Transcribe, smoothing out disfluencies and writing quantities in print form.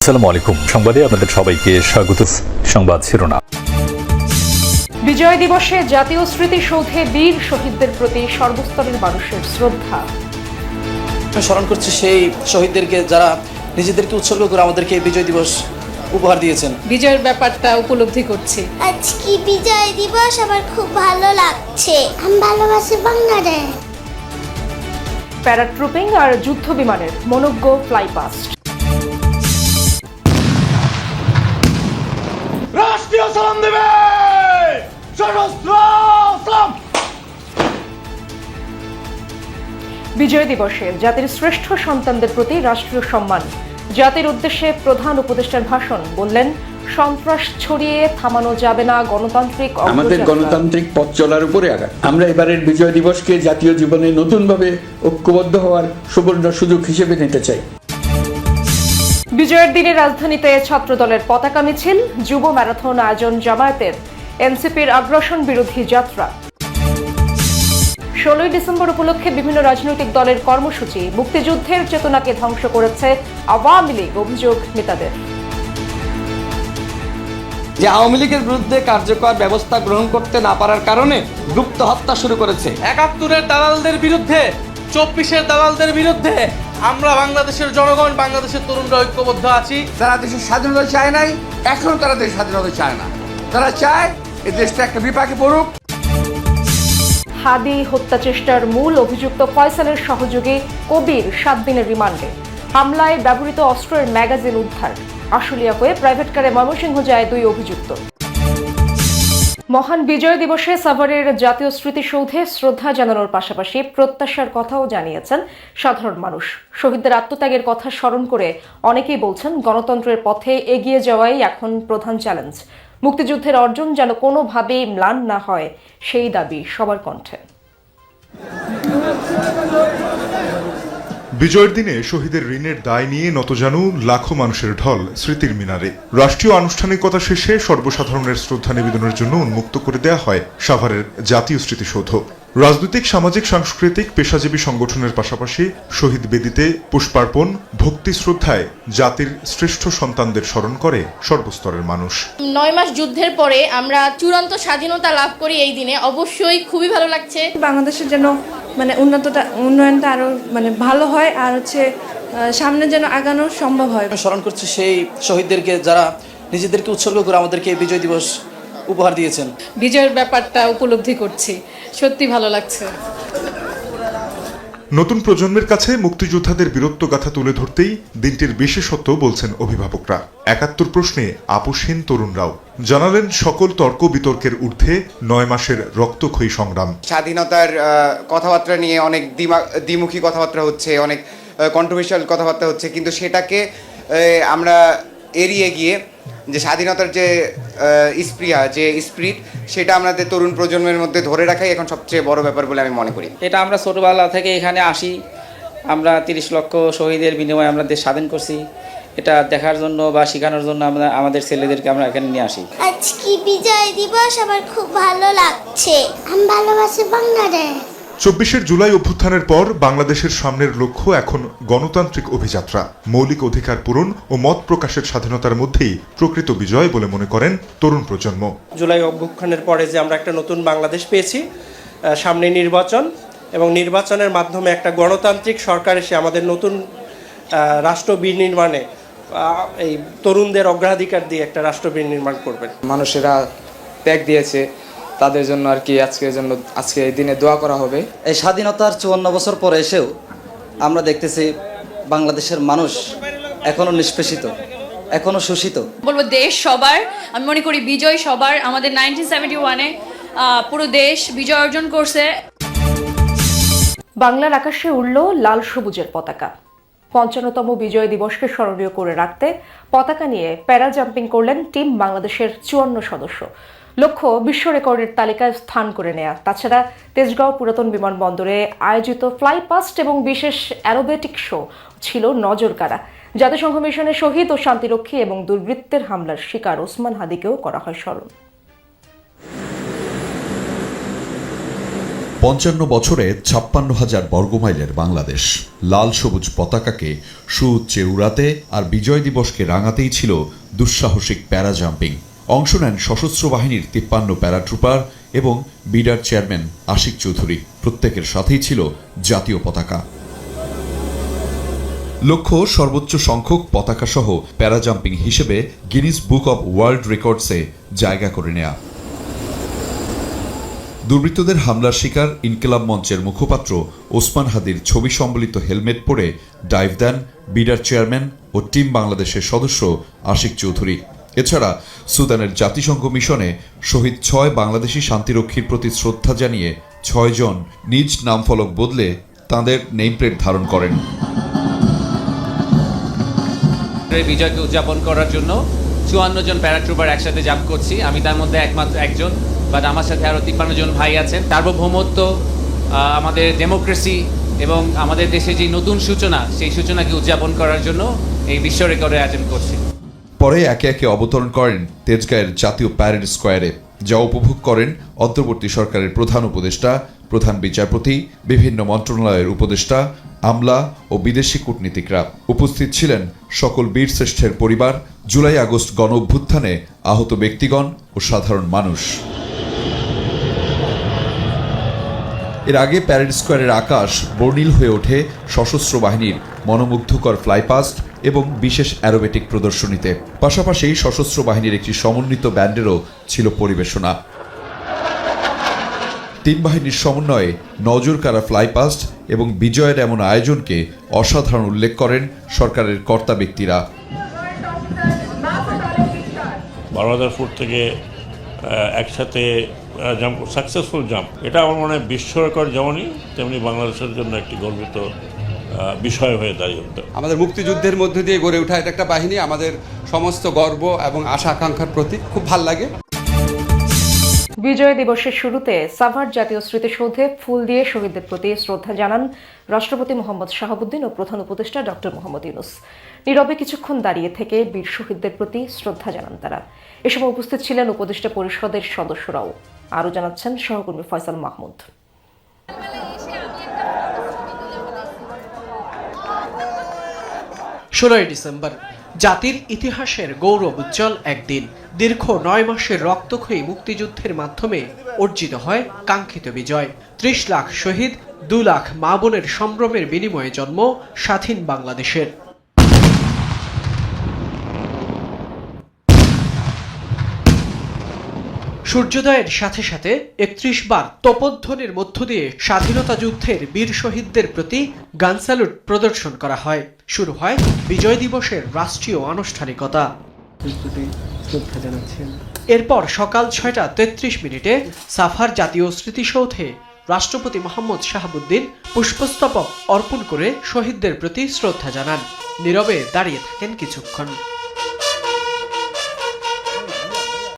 আসসালামু আলাইকুম। সংবাদে আপনাদের সবাইকে স্বাগত। সংবাদ শিরোনাম। বিজয় দিবসে জাতীয় স্মৃতিসৌধে বীর শহীদদের প্রতি সর্বস্তরের মানুষের শ্রদ্ধা। স্মরণ করছি সেই শহীদদেরকে যারা নিজেদেরকে উৎসর্গ করে আমাদেরকে বিজয় দিবস উপহার দিয়েছেন। বিজয়ের ব্যাপারটা উপলব্ধি করছি। আজকে বিজয় দিবস আমার খুব ভালো লাগছে। আমি ভালোবাসি বাংলাদেশ। প্যারাট্রুপিং আর যুদ্ধ বিমানের মনোজ্ঞ ফ্লাইপাস্ট। রাষ্ট্রীয় সালাম দেবে। সশস্ত্র সালাম। বিজয় দিবসে জাতির শ্রেষ্ঠ সন্তানদের প্রতি রাষ্ট্রীয় সম্মান। জাতির উদ্দেশ্যে প্রধান উপদেষ্টার ভাষণ। বললেন, সন্ত্রাস ছড়িয়ে থামানো যাবে না গণতান্ত্রিক আমাদের গণতান্ত্রিক পথ চলার উপরে আঘাত। আমরা এবারের বিজয় দিবসকে জাতীয় জীবনে নতুনভাবে ঐক্যবদ্ধ হওয়ার সুবর্ণ সুযোগ হিসেবে নিতে চাই। বিজয়ের দিনে রাজধানীতে ছাত্রদলের পতাকা মিছিল, যুব ম্যারাথন আয়োজন জামায়াতের, এনসিপির আগ্রাসন বিরোধী যাত্রা। 16 ডিসেম্বর উপলক্ষে বিভিন্ন রাজনৈতিক দলের কর্মসূচি। মুক্তিযুদ্ধের চেতনাকে ধ্বংস করেছে আওয়ামী লীগ, অভিযোগ নেতাদের। যে আওয়ামী লীগের বিরুদ্ধে কার্যকর ব্যবস্থা গ্রহণ করতে না পারার কারণে গুপ্ত হত্যা শুরু করেছে। 71-এর দালালদের বিরুদ্ধে, 24-এর দালালদের বিরুদ্ধে আমরা বাংলাদেশের জনগণ, বাংলাদেশের তরুণরা ঐক্যবদ্ধ আছি। তারা দেশের স্বাধীনতা চায় নাই, এখনো তারা দেশের স্বাধীনতা চায় না। তারা চায় এই দেশটা একটা বিপাকে পড়ুক। হাদি হত্যা চেষ্টার মূল অভিযুক্ত ফয়সালের সহযোগী কবির 7 দিনের রিমান্ডে। হামলায় ব্যবহৃত অস্ত্রের ম্যাগাজিন উদ্ধার। আশুলিয়া হয়ে প্রাইভেট কারে ময়মনসিংহ যায় 2 অভিযুক্ত। মহান বিজয় দিবসে সাভারের জাতীয় স্মৃতিসৌধে শ্রদ্ধা জানানোর পাশাপাশি প্রত্যাশার কথাও জানিয়েছেন সাধারণ মানুষ। শহীদদের আত্মত্যাগের কথা স্মরণ করে অনেকেই বলছেন, গণতন্ত্রের পথে এগিয়ে যাওয়াই এখন প্রধান চ্যালেঞ্জ। মুক্তিযুদ্ধের অর্জন যেন কোনোভাবেই ম্লান না হয়, সেই দাবি সবার কণ্ঠে। বিজয়ের দিনে শহীদের ঋণের দায় নিয়ে নতজানু লাখো মানুষের ঢল স্মৃতির মিনারে। রাষ্ট্রীয় আনুষ্ঠানিকতা শেষে সর্বসাধারণের শ্রদ্ধা নিবেদনের জন্য উন্মুক্ত করে দেওয়া হয় সাভারের জাতীয় স্মৃতিসৌধ। রাজনৈতিক, সামাজিক, সাংস্কৃতিক, পেশাজীবী সংগঠনের পাশাপাশি শহীদ বেদিতে পুষ্পার্পণ, ভক্তি শ্রদ্ধায় জাতির শ্রেষ্ঠ সন্তানদের স্মরণ করে সর্বস্তরের মানুষ। 9 মাস যুদ্ধের পরে আমরা চূড়ান্ত স্বাধীনতা লাভ করি এই দিনে, অবশ্যই খুবই ভালো লাগছে। বাংলাদেশের যেন উন্নয়নটা আরো ভালো হয়, আর সামনে যেন আগানো সম্ভব হয়। স্মরণ করছি সেই শহীদদেরকে যারা নিজেদেরকে উৎসর্গ করে আমাদেরকে বিজয় দিবস উপহার দিয়েছেন। বিজয়ের ব্যাপারটা উপলব্ধি করছি, সত্যি ভালো লাগছে। নতুন প্রজন্মের কাছে মুক্তিযোদ্ধাদের বীরত্বগাথা তুলে ধরতেই দিনটির বিশেষত্ব বলছেন অভিভাবকরা। 71 প্রশ্নে আপোষহীন তরুণরাও জানালেন, সকল তর্ক বিতর্কের ঊর্ধ্বে 9 মাসের রক্তক্ষয়ী সংগ্রাম। স্বাধীনতার কথাবার্তা নিয়ে অনেক দ্বিমুখী কথাবার্তা হচ্ছে, অনেক কন্ট্রোভার্সিয়াল কথাবার্তা হচ্ছে, কিন্তু সেটাকে আমরা এড়িয়ে গিয়ে যে স্বাধীনতার যে স্প্রিয়া, যে স্পিরিট, সেটা আমাদের তরুণ প্রজন্মের মধ্যে ধরে রাখাই এখন সবচেয়ে বড় ব্যাপার বলে আমি মনে করি। এটা আমরা ছোটবেলা থেকে এখানে আসি, আমরা 30 লক্ষ শহীদের বিনিময়ে আমরা দেশ স্বাধীন করছি। এটা দেখার জন্য বা শেখানোর জন্য আমরা আমাদের ছেলেদেরকে আমরা এখানে নিয়ে আসি। আজকে বিজয় দিবস আমার খুব ভালো লাগছে। আমি ভালোবাসি বাংলাদেশ। 24 জুলাই অভ্যুত্থানের পর বাংলাদেশের সামনের লক্ষ্য এখন গণতান্ত্রিক অভিযাত্রা। মৌলিক অধিকার পূরণ ও মত প্রকাশের স্বাধীনতার মধ্যেই প্রকৃত বিজয় বলে মনে করেন তরুণ প্রজন্ম। জুলাই অভ্যুত্থানের পরে যে আমরা একটা নতুন বাংলাদেশ পেয়েছি, সামনে নির্বাচন, এবং নির্বাচনের মাধ্যমে একটা গণতান্ত্রিক সরকার এসে আমাদের নতুন রাষ্ট্র বিনির্মাণে এই তরুণদের অগ্রাধিকার দিয়ে একটা রাষ্ট্র বিনির্মাণ করবেন। মানুষেরা ত্যাগ দিয়েছে, তাদের জন্য আর কি আজকে এই দিনে দোয়া করা হবে। এই স্বাধীনতার 54 বছর পরে এসেও আমরা দেখতেছি বাংলাদেশের মানুষ এখনো নিষ্পেষিত, এখনো শোষিত। বলবো দেশ সবার, আমি মনে করি বিজয় সবার। আমাদের 1971-এ পুরো দেশ বিজয় অর্জন করছে। বাংলার আকাশে উড়ল লাল সবুজের পতাকা। 55তম বিজয় দিবসকে স্মরণীয় করে রাখতে পতাকা নিয়ে প্যারা জাম্পিং করলেন টিম বাংলাদেশের 54 সদস্য। লক্ষ্য বিশ্ব রেকর্ডের তালিকায় স্থান করে নেয়া। তাছাড়া তেজগাঁও পুরাতন বিমানবন্দরে আয়োজিত ফ্লাইপাস্ট এবং বিশেষ অ্যারোবেটিক শো ছিল নজরকাড়া। জাতিসংঘ মিশনে শহীদ ও শান্তিরক্ষী এবং দুর্বৃত্তের হামলার শিকার ওসমান হাদিকেও করা হয় স্মরণ। 55 বছরে 56,000 বর্গমাইলের বাংলাদেশ। লাল সবুজ পতাকাকে সুউচ্চে উড়াতে আর বিজয় দিবসকে রাঙাতেই ছিল দুঃসাহসিক প্যারা জাম্পিং। অংশ নেন সশস্ত্র বাহিনীর 53 প্যারাট্রুপার এবং বিডার চেয়ারম্যান আশিক চৌধুরী। প্রত্যেকের সাথেই ছিল জাতীয় পতাকা। লক্ষ্য সর্বোচ্চ সংখ্যক পতাকা সহ প্যারা জাম্পিং হিসেবে গিনিস বুক অব ওয়ার্ল্ড রেকর্ডসে জায়গা করে নেয়া। দুর্বৃত্তদের হামলার শিকার ইনকিলাব মঞ্চের মুখপাত্র ওসমান হাদির ছবি সম্বলিত হেলমেট পরে ডাইভ দেন বিডার চেয়ারম্যান ও টিম বাংলাদেশের সদস্য আশিক চৌধুরী। এছাড়া সুদানের জাতিসংঘ মিশনে শহীদ 6 বাংলাদেশি শান্তিরক্ষীর প্রতি শ্রদ্ধা জানিয়ে 6 জন নিজ নামফলক বদলে তাঁদের নেমপ্লেট ধারণ করেন। বিজয়কে উদযাপন করার জন্য 54 জন প্যারাট্রুপার একসাথে জাম্প করছি। আমি তার মধ্যে একমাত্র একজন, বাট আমার সাথে আরো 53 জন ভাই আছেন। সার্বভৌমত্ব, আমাদের ডেমোক্রেসি এবং আমাদের দেশে যে নতুন সূচনা, সেই সূচনাকে উদযাপন করার জন্য এই বিশ্ব রেকর্ডের আয়োজন করছি। পরে একে একে অবতরণ করেন তেজগাঁয়ের জাতীয় প্যারেড স্কোয়ারে, যা উপভোগ করেন অন্তর্বর্তী সরকারের প্রধান উপদেষ্টা, প্রধান বিচারপতি, বিভিন্ন মন্ত্রণালয়ের উপদেষ্টা, আমলা ও বিদেশি কূটনীতিকরা। উপস্থিত ছিলেন সকল বীর শ্রেষ্ঠের পরিবার, জুলাই আগস্ট গণ অভ্যুত্থানে আহত ব্যক্তিগণ ও সাধারণ মানুষ। এর আগে প্যারেড স্কোয়ারের আকাশ বর্ণিল হয়ে ওঠে সশস্ত্র বাহিনীর মনোমুগ্ধকর ফ্লাইপাস্ট এবং বিশেষ অ্যারোবেটিক প্রদর্শনীতে। পাশাপাশি সশস্ত্র বাহিনীর একটি সমন্বিত ব্যান্ডেরও ছিল পরিবেশনা। 3 বাহিনীর সমন্বয়ে নজরকাড়া ফ্লাইপাস্ট এবং বিজয়ের এমন আয়োজনকে অসাধারণ উল্লেখ করেন সরকারের কর্তা ব্যক্তিরা। 12,000 ফুট থেকে একসাথে জাম্প, সাকসেসফুল জাম্প, এটা আমার মনে হয় বিশ্ব রেকর্ড যেমনই তেমনি বাংলাদেশের জন্য একটি গর্বিত বিষয় হয়ে দাঁড়িয়ে হতো। আমাদের মুক্তিযুদ্ধের মধ্য দিয়ে গড়ে ওঠা এটা একটা বাহিনী, আমাদের সমস্ত গর্ব এবং আশা আকাঙ্ক্ষার প্রতীক। খুব ভাল লাগে। বিজয় দিবসের শুরুতে সাভার জাতীয় স্মৃতিসৌধে ফুল দিয়ে শহীদদের প্রতি শ্রদ্ধা জানান রাষ্ট্রপতি মোহাম্মদ শাহাবুদ্দিন ও প্রধান উপদেষ্টা ডক্টর মোহাম্মদ ইউনূস। নীরবে কিছুক্ষণ দাঁড়িয়ে থেকে বীর শহীদদের প্রতি শ্রদ্ধা জানান তারা। এ সময় উপস্থিত ছিলেন উপদেষ্টা পরিষদের সদস্যরাও। আরও জানাচ্ছেন সহকর্মী ফয়সাল মাহমুদ। 16 ডিসেম্বর জাতির ইতিহাসের গৌরব উজ্জ্বল একদিন। দীর্ঘ 9 মাসের রক্তক্ষয়ী মুক্তিযুদ্ধের মাধ্যমে অর্জিত হয় কাঙ্ক্ষিত বিজয়। 30 লাখ শহীদ, 2 লাখ মা বোনের সম্ভ্রমের বিনিময়ে জন্ম স্বাধীন বাংলাদেশের। সূর্যোদয়ের সাথে সাথে 31 বার তোপধ্বনির মধ্য দিয়ে স্বাধীনতা যুদ্ধের বীর শহীদদের প্রতি গান স্যালুট প্রদর্শন করা হয়। শুরু হয় বিজয় দিবসের রাষ্ট্রীয় আনুষ্ঠানিকতা। এরপর সকাল 6টা 33 সাভার জাতীয় স্মৃতিসৌধে রাষ্ট্রপতি মোহাম্মদ শাহাবুদ্দিন পুষ্পস্তবক অর্পণ করে শহীদদের প্রতি শ্রদ্ধা জানান। নীরবে দাঁড়িয়ে থাকেন কিছুক্ষণ।